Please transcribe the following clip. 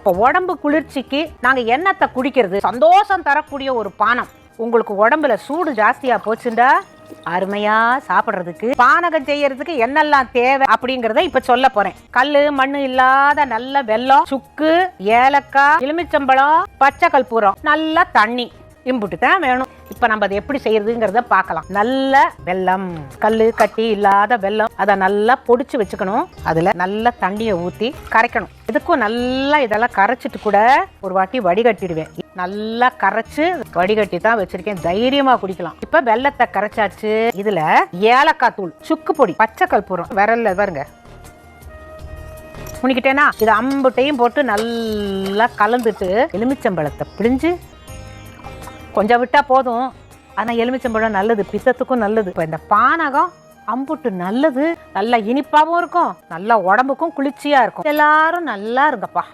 அப்ப உடம்பு குளிர்ச்சிக்கு நாங்க என்னத்தை குடிக்கிறது? சந்தோஷம் தரக்கூடிய ஒரு பானம். உங்களுக்கு உடம்புல சூடு ஜாஸ்தியா போச்சுண்டா அருமையா சாப்பிடுறதுக்கு பானகம் செய்யறதுக்கு என்னெல்லாம் தேவை அப்படிங்கறத இப்ப சொல்ல போறேன். கல்லு மண்ணு இல்லாத நல்ல வெல்லம், சுக்கு, ஏலக்காய், எலுமிச்சம்பழம், பச்சை கற்பூரம், நல்ல தண்ணி, இம்புட்டு தான் வேணும். இப்ப நம்ம அதை எப்படி செய்யறதுங்கிறத பார்க்கலாம். நல்ல வெல்லம், கல்லு கட்டி இல்லாத வெல்லம், அதை நல்லா பொடிச்சு வச்சுக்கணும். அதுல நல்ல தண்ணியை ஊத்தி கரைக்கணும். இதுக்கும் நல்லா இதெல்லாம் கரைச்சிட்டு கூட ஒரு வாட்டி வடிகட்டிடுவேன். நல்லா கரைச்சு வடிகட்டி தான் வச்சிருக்கேன். தைரியமா குடிக்கலாம். இப்ப வெல்லத்தை கரைச்சாச்சு. இதுல ஏலக்காய் தூள், சுக்கு பொடி, பச்சை கற்பூரம் விரல்ல பாருங்க முனிக்கிட்டேனா, இது அம்புட்டையும் போட்டு நல்லா கலந்துட்டு எலுமிச்சம்பழத்தை பிழிஞ்சு கொஞ்சம் விட்டா போதும். ஆனா எலுமிச்சம்பழம் நல்லது, பித்தத்துக்கும் நல்லது. இப்ப இந்த பானகம் அம்புட்டு நல்லது, நல்லா இனிப்பாவும் இருக்கும், நல்லா உடம்புக்கும் குளிர்ச்சியா இருக்கும். எல்லாரும் நல்லா இருங்கப்பா.